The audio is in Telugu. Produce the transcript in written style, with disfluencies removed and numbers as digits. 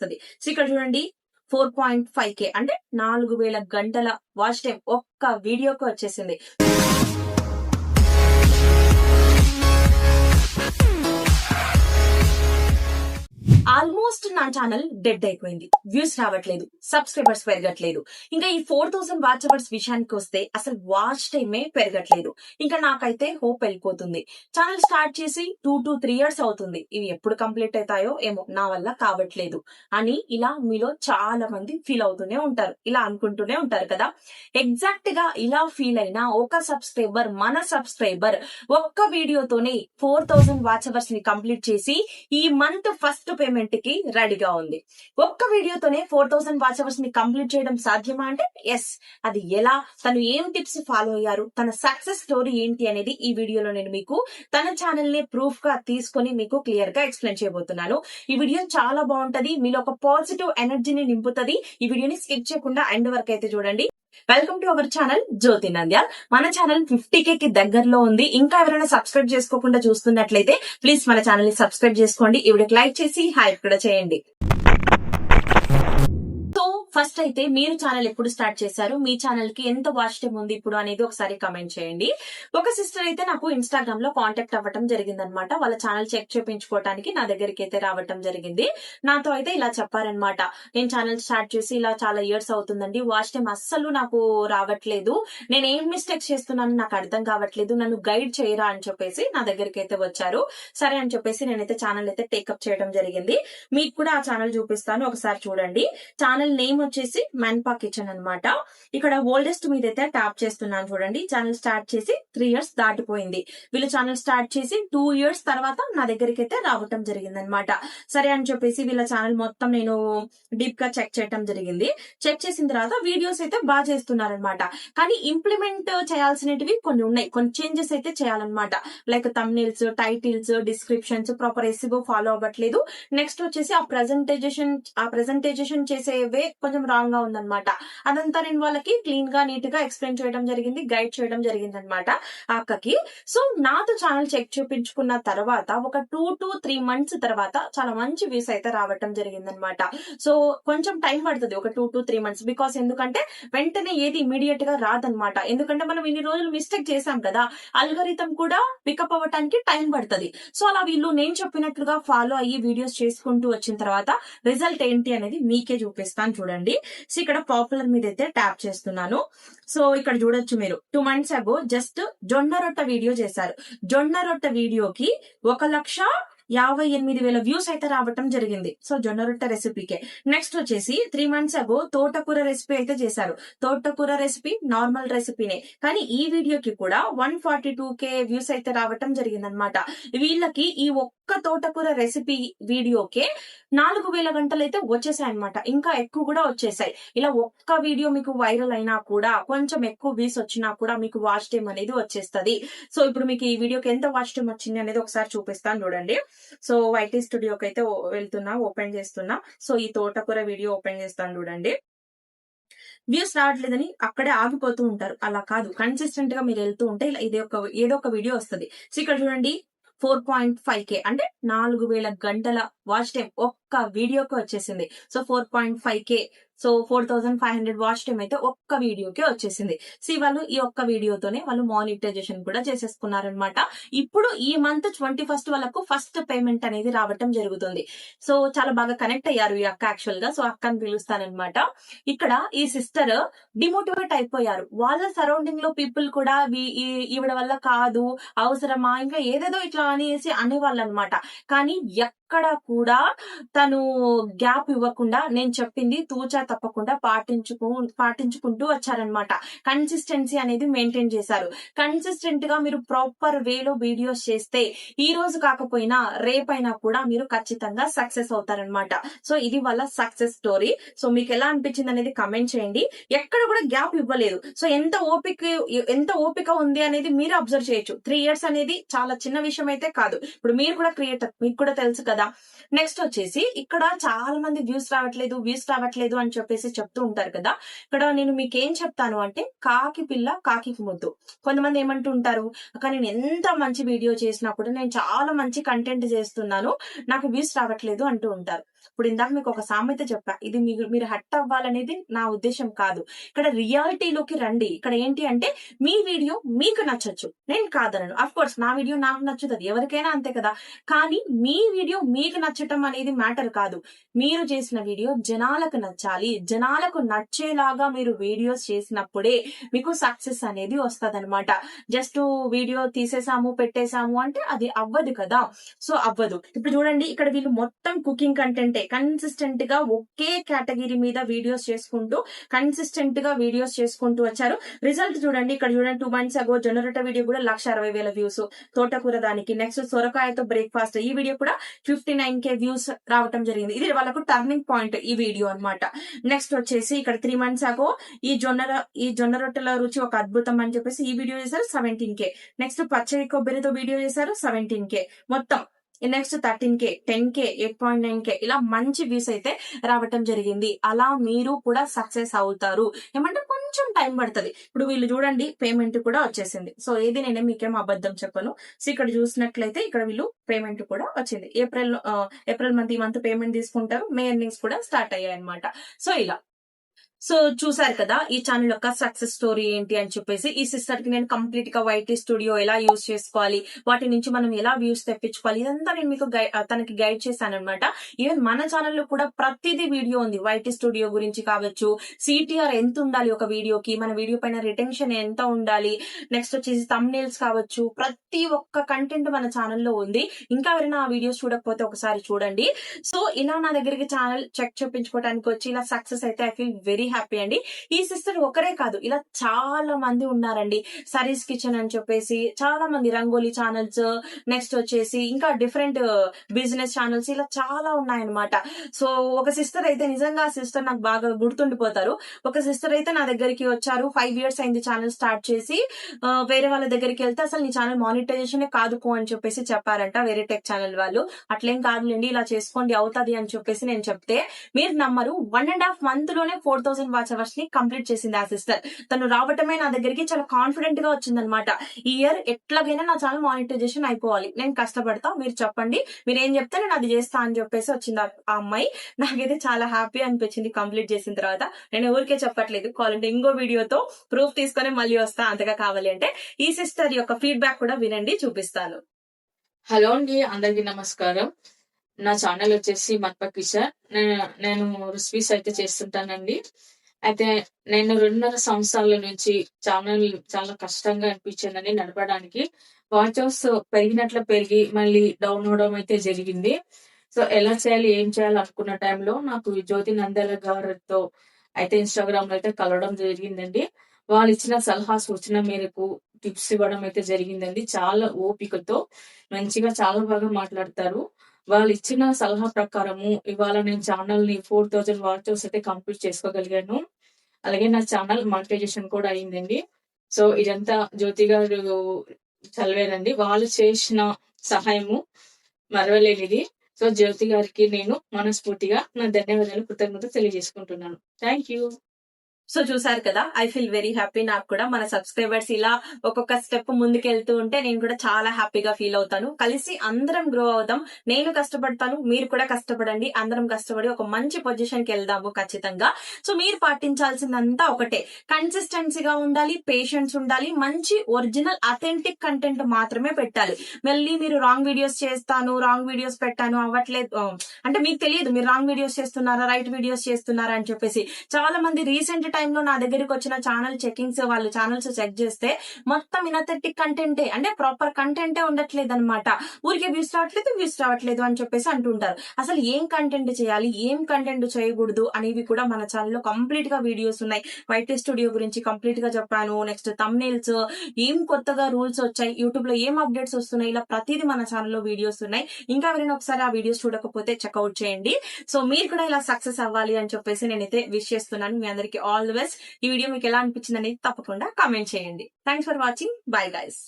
సో ఇక్కడ చూడండి 4.5K అంటే 4000 గంటల వాచ్ టైం ఒక్క వీడియోకి వచ్చేసింది. ఆల్మోస్ట్ నా ఛానల్ డెడ్ అయిపోయింది, వ్యూస్ రావట్లేదు, సబ్స్క్రైబర్స్ పెరగట్లేదు. ఇంకా ఈ 4000 వాచ్ అవర్స్ విషయానికి వస్తే అసలు వాచ్ టైమే పెరగట్లేదు. ఇంకా నాకైతే హోప్ వెళ్ళిపోతుంది. ఛానల్ స్టార్ట్ చేసి 2 to 3 years అవుతుంది. ఇవి ఎప్పుడు కంప్లీట్ అవుతాయో ఏమో, నా వల్ల కావట్లేదు అని ఇలా మీలో చాలా మంది ఫీల్ అవుతూనే ఉంటారు, ఇలా అనుకుంటూనే ఉంటారు కదా. ఎగ్జాక్ట్ గా ఇలా ఫీల్ అయిన ఒక సబ్స్క్రైబర్, మన సబ్స్క్రైబర్ ఒక్క వీడియోతోనే 4000 వాచ్ అవర్స్ ని కంప్లీట్ చేసి ఈ మంత్ ఫస్ట్ పేమెంట్ కి రెడీగా ఉంది. ఒక్క వీడియోతోనే 4000 వాచ్ అవర్స్ ని కంప్లీట్ చేయడం సాధ్యమా అంటే ఎస్. అది ఎలా, తను ఏం టిప్స్ ఫాలో అయ్యారు, తన సక్సెస్ స్టోరీ ఏంటి అనేది ఈ వీడియోలో నేను మీకు తన ఛానల్ ని ప్రూఫ్ గా తీసుకొని మీకు క్లియర్ గా ఎక్స్ప్లెయిన్ చేయబోతున్నాను. ఈ వీడియో చాలా బాగుంటది, మీలో ఒక పాజిటివ్ ఎనర్జీని నింపుతుంది. ఈ వీడియోని స్కిప్ చేయకుండా ఎండ్ వరకు అయితే చూడండి. వెల్కమ్ టు అవర్ ఛానల్ జ్యోతి నంద్యాల్. మన ఛానల్ 50K కి దగ్గరలో ఉంది. ఇంకా ఎవరైనా సబ్స్క్రైబ్ చేసుకోకుండా చూస్తున్నట్లయితే ప్లీజ్ మన ఛానల్ ని సబ్స్క్రైబ్ చేసుకోండి. ఈ వీడియోకి లైక్ చేసి హైప్ కూడా చేయండి. ఫస్ట్ అయితే మీరు ఛానల్ ఎప్పుడు స్టార్ట్ చేశారు, మీ ఛానల్ కి ఎంత వాచ్ టైం ఉంది ఇప్పుడు అనేది ఒకసారి కమెంట్ చేయండి. ఒక సిస్టర్ అయితే నాకు ఇన్స్టాగ్రామ్ లో కాంటాక్ట్ అవ్వటం జరిగిందనమాట. వాళ్ళ ఛానల్ చెక్ చేయించుకోవడానికి నా దగ్గరికి అయితే రావటం జరిగింది. నాతో అయితే ఇలా చెప్పారనమాట, నేను ఛానల్ స్టార్ట్ చేసి ఇలా చాలా ఇయర్స్ అవుతుందండి, వాచ్ టైం అస్సలు నాకు రావట్లేదు, నేను ఏం మిస్టేక్స్ చేస్తున్నాను నాకు అర్థం కావట్లేదు, నన్ను గైడ్ చేయరా అని చెప్పేసి నా దగ్గరికి అయితే వచ్చారు. సరే అని చెప్పేసి నేనైతే ఛానల్ అయితే టేకప్ చేయడం జరిగింది. మీకు కూడా ఆ ఛానల్ చూపిస్తాను, ఒకసారి చూడండి. ఛానల్ నేమ్ వచ్చేసి మన్పా కిచెన్ అన్నమాట. ఇక్కడ ఓల్డెస్ట్ మీద అయితే ట్యాప్ చేస్తున్నాను చూడండి. ఛానల్ స్టార్ట్ చేసి 3 years దాటిపోయింది. వీళ్ళు ఛానల్ స్టార్ట్ చేసి 2 years తర్వాత నా దగ్గరికి అయితే రావటం జరిగింది అనమాట. సరే అని చెప్పేసి వీళ్ళ ఛానల్ మొత్తం నేను డీప్ గా చెక్ చేయడం జరిగింది. చెక్ చేసిన తర్వాత వీడియోస్ అయితే బాగా చేస్తున్నారనమాట. కానీ ఇంప్లిమెంట్ చేయాల్సినవి కొన్ని ఉన్నాయి, కొన్ని చేంజెస్ అయితే చేయాలన్నమాట. Like thumbnails, titles, descriptions proper SEO follow అవ్వట్లేదు. నెక్స్ట్ వచ్చేసి ఆ ప్రెజెంటేషన్ చేసేవే కొంచెం రాంగ్ గా ఉందన్నమాట. అదంతా నేను వాళ్ళకి క్లీన్ గా నీట్ గా ఎక్స్ప్లెయిన్ చేయడం జరిగింది, గైడ్ చేయడం జరిగింది అనమాట అక్కకి. సో నాతో ఛానల్ చెక్ చూపించుకున్న తర్వాత ఒక 2 to 3 months తర్వాత చాలా మంచి వ్యూస్ అయితే రావటం జరిగింది అనమాట. సో కొంచెం టైం పడుతుంది, ఒక 2 to 3 months. బికాస్ ఎందుకంటే వెంటనే ఏది ఇమీడియట్ గా రాదనమాట. ఎందుకంటే మనం ఇన్ని రోజులు మిస్టేక్ చేసాం కదా, అల్గోరిథం కూడా పికప్ అవ్వటానికి టైం పడుతుంది. సో అలా వీళ్ళు నేను చెప్పినట్లుగా ఫాలో అయ్యి వీడియోస్ చేసుకుంటూ వచ్చిన తర్వాత రిజల్ట్ ఏంటి అనేది మీకే చూపిస్తాను చూడండి. సో ఇక్కడ పాపులర్ మీద అయితే ట్యాప్ చేస్తున్నాను. సో ఇక్కడ చూడొచ్చు మీరు 2 months ago జస్ట్ జొన్న రొట్ట వీడియో చేశారు. జొన్న రొట్ట వీడియోకి 1,58,000 వ్యూస్ అయితే రావటం జరిగింది. సో జొన్న రొట్టె రెసిపీకే. నెక్స్ట్ వచ్చేసి 3 months ago తోటకూర రెసిపీ అయితే చేశారు. తోటకూర రెసిపీ నార్మల్ రెసిపీనే, కానీ ఈ వీడియోకి కూడా 142K వ్యూస్ అయితే రావటం జరిగింది అనమాట. వీళ్ళకి ఈ ఒక్క తోటకూర రెసిపీ వీడియోకే 4000 గంటలు అయితే వచ్చేసాయి అనమాట. ఇంకా ఎక్కువ కూడా వచ్చేసాయి. ఇలా ఒక్క వీడియో మీకు వైరల్ అయినా కూడా, కొంచెం ఎక్కువ వ్యూస్ వచ్చినా కూడా మీకు వాచ్ టైం అనేది వచ్చేస్తుంది. సో ఇప్పుడు మీకు ఈ వీడియోకి ఎంత వాచ్ టైం వచ్చింది అనేది ఒకసారి చూపిస్తాను చూడండి. సో వైటీ స్టూడియోకి అయితే వెళ్తున్నా, ఓపెన్ చేస్తున్నా. సో ఈ తోటకూర వీడియో ఓపెన్ చేస్తాను చూడండి. వ్యూస్ రావట్లేదని అక్కడే ఆగిపోతూ ఉంటారు, అలా కాదు, కన్సిస్టెంట్ గా మీరు వెళ్తూ ఉంటే ఇలా ఏదో ఒక వీడియో వస్తుంది. సో ఇక్కడ చూడండి 4.5K అంటే 4000 గంటల వాచ్ టైం ఒక్క వీడియోకి వచ్చేసింది. So 4.5K, so 4500 watch time అయితే ఒక్క వీడియోకి వచ్చేసింది. సో వాళ్ళు ఈ ఒక్క వీడియోతోనే వాళ్ళు మానిటైజేషన్ కూడా చేసేసుకున్నారనమాట. ఇప్పుడు ఈ మంత్ 21st వాళ్ళకు ఫస్ట్ పేమెంట్ అనేది రావటం జరుగుతుంది. సో చాలా బాగా కనెక్ట్ అయ్యారు ఈ అక్క యాక్చువల్ గా. సో అక్కని పిలుస్తానమాట. ఇక్కడ ఈ సిస్టర్ డిమోటివేట్ అయిపోయారు. వాళ్ళ సరౌండింగ్ లో పీపుల్ కూడా ఈవిడ వల్ల కాదు, అవసరమా, ఇంకా ఏదేదో ఇట్లా అనేసి అనేవాళ్ళు అనమాట. కానీ ఎక్కడ కూడా తను గ్యాప్ ఇవ్వకుండా నేను చెప్పింది తూచా తప్పకుండా పాటించుకుంటూ వచ్చారనమాట. కన్సిస్టెన్సీ అనేది మెయింటైన్ చేశారు. కన్సిస్టెంట్ గా మీరు ప్రాపర్ వేలో వీడియోస్ చేస్తే ఈ రోజు కాకపోయినా రేపైనా కూడా మీరు ఖచ్చితంగా సక్సెస్ అవుతారనమాట. సో ఇది వాళ్ళ సక్సెస్ స్టోరీ. సో మీకు ఎలా అనిపించింది అనేది కమెంట్ చేయండి. ఎక్కడ కూడా గ్యాప్ ఇవ్వలేదు. సో ఎంత ఓపిక ఉంది అనేది మీరు అబ్జర్వ్ చేయొచ్చు. 3 years అనేది చాలా చిన్న విషయం అయితే కాదు. ఇప్పుడు మీరు కూడా క్రియేటర్, మీకు కూడా తెలుసు కదా. నెక్స్ట్ వచ్చేసి ఇక్కడ చాలా మంది వ్యూస్ రావట్లేదు అని చెప్పేసి చెప్తూ ఉంటారు కదా. ఇక్కడ నేను మీకు ఏం చెప్తాను అంటే, కాకి పిల్ల కాకి ముద్దు. కొంతమంది ఏమంటూ ఉంటారు, అక్క నేను ఎంత మంచి వీడియో చేసినా కూడా, నేను చాలా మంచి కంటెంట్ చేస్తున్నాను, నాకు వ్యూస్ రావట్లేదు అంటూ ఉంటారు. ఇప్పుడు ఇందాక మీకు ఒక సామెత చెప్పా, ఇది మీరు హట్ అవ్వాలనేది నా ఉద్దేశం కాదు. ఇక్కడ రియాలిటీలోకి రండి. ఇక్కడ ఏంటి అంటే మీ వీడియో మీకు నచ్చొచ్చు, నేను కాదనను. అఫ్ కోర్స్ నా వీడియో నాకు నచ్చుతుంది, ఎవరికైనా అంతే కదా. కానీ మీ వీడియో మీకు నచ్చటం అనేది మ్యాటర్ కాదు. మీరు చేసిన వీడియో జనాలకు నచ్చాలి. జనాలకు నచ్చేలాగా మీరు వీడియోస్ చేసినప్పుడే మీకు సక్సెస్ అనేది వస్తదన్నమాట. జస్ట్ వీడియో తీసేసాము పెట్టేసాము అంటే అది అవ్వదు కదా. సో అవ్వదు. ఇప్పుడు చూడండి, ఇక్కడ వీళ్ళు మొత్తం కుకింగ్ కంటెంటే కన్సిస్టెంట్ గా ఒకే కేటగిరీ మీద వీడియోస్ చేసుకుంటూ వచ్చారు. రిజల్ట్ చూడండి, ఇక్కడ చూడండి 2 months అగో జొన్నరొట్ట వీడియో కూడా 1,60,000 వ్యూస్, తోటకూర దానికి, నెక్స్ట్ సొరకాయతో బ్రేక్ఫాస్ట్ ఈ వీడియో కూడా 59K వ్యూస్ రావటం జరిగింది. ఇది వాళ్ళకు టర్నింగ్ పాయింట్ ఈ వీడియో అన్నమాట. నెక్స్ట్ వచ్చేసి ఇక్కడ 3 months అగో ఈ జొన్న రొట్టెల రుచి ఒక అద్భుతం అని చెప్పేసి ఈ వీడియో చేశారు 17K. నెక్స్ట్ పచ్చడి కొబ్బరితో వీడియో చేశారు 17K. మొత్తం నెక్స్ట్ 13K, 10K, 8.9K ఇలా మంచి వ్యూస్ అయితే రావటం జరిగింది. అలా మీరు కూడా సక్సెస్ అవుతారు. ఏమంటే కొంచెం టైం పడుతుంది. ఇప్పుడు వీళ్ళు చూడండి పేమెంట్ కూడా వచ్చేసింది. సో ఏది నేనే మీకేం అబద్ధం చెప్పను. సో ఇక్కడ చూసినట్లయితే ఇక్కడ వీళ్ళు పేమెంట్ కూడా వచ్చింది. ఏప్రిల్ మంత్ ఈ మంత్ పేమెంట్ తీసుకుంటారు. మే ఎర్నింగ్స్ కూడా స్టార్ట్ అయ్యాయి అనమాట. సో ఇలా సో చూసారు కదా ఈ ఛానల్ యొక్క సక్సెస్ స్టోరీ ఏంటి అని చెప్పేసి. ఈ సిస్టర్ కి నేను కంప్లీట్ గా వైటీ స్టూడియో ఎలా యూజ్ చేసుకోవాలి, వాటి నుంచి మనం ఎలా వ్యూస్ తెప్పించుకోవాలి, ఇదంతా నేను మీకు తనకి గైడ్ చేశాను అనమాట. ఈవెన్ మన ఛానల్లో కూడా ప్రతిదీ వీడియో ఉంది. వైటీ స్టూడియో గురించి కావచ్చు, సిటిఆర్ ఎంత ఉండాలి ఒక వీడియోకి, మన వీడియో పైన రిటెన్షన్ ఎంత ఉండాలి, నెక్స్ట్ వచ్చేసి థంబ్నెయిల్స్ కావచ్చు, ప్రతి ఒక్క కంటెంట్ మన ఛానల్లో ఉంది. ఇంకా ఎవరైనా ఆ వీడియోస్ చూడకపోతే ఒకసారి చూడండి. సో ఇలా నా దగ్గరికి ఛానల్ చెక్ చేయించుకోవడానికి వచ్చి ఇలా సక్సెస్ అయితే ఐ ఫీల్ వెరీ హ్యాపీ అండి. ఈ సిస్టర్ ఒకరే కాదు, ఇలా చాలా మంది ఉన్నారండి. సరీస్ కిచెన్ అని చెప్పేసి చాలా మంది, రంగోలీ ఛానల్స్, నెక్స్ట్ వచ్చేసి ఇంకా డిఫరెంట్ బిజినెస్ ఛానల్స్ ఇలా చాలా ఉన్నాయన్నమాట. సో ఒక సిస్టర్ అయితే నిజంగా ఆ సిస్టర్ నాకు బాగా గుర్తుండిపోతారు. ఒక సిస్టర్ అయితే నా దగ్గరికి వచ్చారు, 5 years అయింది ఛానల్ స్టార్ట్ చేసి. వేరే వాళ్ళ దగ్గరికి వెళ్తే అసలు నీ ఛానల్ మానిటైజేషన్ కాదుకో అని చెప్పేసి చెప్పారంట వేరే టెక్ ఛానల్ వాళ్ళు. అట్లేం కాదులేండి, ఇలా చేసుకోండి అవుతుంది అని చెప్పేసి నేను చెప్తే మీరు నమ్మరు, 1.5 month లోనే 4,000 వాచ్ అవర్స్ ని కంప్లీట్ చేసింది ఆ సిస్టర్. తను రావటమే నా దగ్గరికి చాలా కాన్ఫిడెంట్ గా వచ్చిందనమాట. ఈ ఇయర్ ఎట్లాగైనా నా ఛానల్ మానిటైజేషన్ అయిపోవాలి, నేను కష్టపడతా, మీరు చెప్పండి, మీరు ఏం చెప్తే నేను అది చేస్తా అని చెప్పేసి వచ్చింది ఆ అమ్మాయి. నాకైతే చాలా హ్యాపీ అనిపించింది కంప్లీట్ చేసిన తర్వాత. నేను ఊరికే చెప్పట్లేదు, కావాలంటే ఇంకో వీడియోతో ప్రూఫ్ తీసుకొని మళ్ళీ వస్తా అంతగా కావాలి అంటే. ఈ సిస్టర్ యొక్క ఫీడ్బ్యాక్ కూడా వినండి, చూపిస్తాను. హలో అండి, అందరికి నమస్కారం. నా ఛానల్ వచ్చేసి మత్ప కిషోర్. నేను రెసిపీస్ అయితే చేస్తుంటానండి. అయితే నేను 2.5 సంవత్సరాల నుంచి ఛానల్ చాలా కష్టంగా అనిపించిందని నడపడానికి. వాచ్ అవర్స్ పెరిగినట్లు పెరిగి మళ్ళీ డౌన్ అవడం అయితే జరిగింది. సో ఎలా చేయాలి, ఏం చేయాలి అనుకున్న టైంలో నాకు జ్యోతి నంద్యాల గారితో అయితే ఇన్స్టాగ్రామ్ లో అయితే కలవడం జరిగిందండి. వాళ్ళు ఇచ్చిన సలహా సూచన మేరకు టిప్స్ ఇవ్వడం అయితే జరిగిందండి. చాలా ఓపికతో మంచిగా చాలా బాగా మాట్లాడతారు. వాళ్ళు ఇచ్చిన సలహా ప్రకారము ఇవాళ నేను ఛానల్ ని 4,000 వాచర్స్ అయితే కంప్లీట్ చేసుకోగలిగాను. అలాగే నా ఛానల్ మానిటైజేషన్ కూడా అయిందండి. సో ఇదంతా జ్యోతి గారు చదివేదండి. వాళ్ళు చేసిన సహాయము మరవలేనిది. సో జ్యోతి గారికి నేను మనస్ఫూర్తిగా నా ధన్యవాదాలు, కృతజ్ఞత తెలియజేసుకుంటున్నాను. Thank you. సో చూసారు కదా, ఐ ఫీల్ వెరీ హ్యాపీ. నాకు కూడా మన సబ్స్క్రైబర్స్ ఇలా ఒక్కొక్క స్టెప్ ముందుకెళ్తూ ఉంటే నేను కూడా చాలా హ్యాపీగా ఫీల్ అవుతాను. కలిసి అందరం గ్రో అవుదాం. నేను కష్టపడతాను, మీరు కూడా కష్టపడండి. అందరం కష్టపడి ఒక మంచి పొజిషన్ కి వెళ్దాము ఖచ్చితంగా. సో మీరు పాటించాల్సిందంతా ఒకటే, కన్సిస్టెన్సీగా ఉండాలి, పేషెన్స్ ఉండాలి, మంచి ఒరిజినల్ అథెంటిక్ కంటెంట్ మాత్రమే పెట్టాలి. మళ్ళీ మీరు రాంగ్ వీడియోస్ చేస్తాను, రాంగ్ వీడియోస్ పెట్టాను అవ్వట్లేదు అంటే మీకు తెలియదు మీరు రాంగ్ వీడియోస్ చేస్తున్నారా, రైట్ వీడియోస్ చేస్తున్నారా అని చెప్పేసి. చాలా మంది రీసెంట్ టైంలో నా దగ్గరికి వచ్చిన ఛానల్ చెకింగ్స్, వాళ్ళు ఛానల్స్ చెక్ చేస్తే మొత్తం ఇనథెటిక్ కంటెంటే, అంటే ప్రాపర్ కంటెంటే ఉండట్లేదు అనమాట. ఊరికే వ్యూస్ రావట్లేదు అని చెప్పేసి అంటుంటారు. అసలు ఏం కంటెంట్ చేయాలి, ఏం కంటెంట్ చేయకూడదు అనేవి కూడా మన ఛానల్లో కంప్లీట్ గా వీడియోస్ ఉన్నాయి. వైటీ స్టూడియో గురించి కంప్లీట్ గా చెప్పాను. నెక్స్ట్ థంబ్నెయిల్స్, ఏం కొత్తగా రూల్స్ వచ్చాయి, యూట్యూబ్ లో ఏం అప్డేట్స్ వస్తున్నాయి, ఇలా ప్రతిదీ మన ఛానల్లో వీడియోస్ ఉన్నాయి. ఇంకా ఎవరైనా ఒకసారి ఆ వీడియోస్ చూడకపోతే చెక్అవుట్ చేయండి. సో మీరు కూడా ఇలా సక్సెస్ అవ్వాలి అని చెప్పేసి నేనైతే విష్ చేస్తున్నాను. మీ అందరికీ ఆల్ ది బెస్ట్. ఈ వీడియో మీకు ఎలా అనిపించింది అనేది తప్పకుండా కామెంట్ చేయండి. Thanks for watching. Bye guys.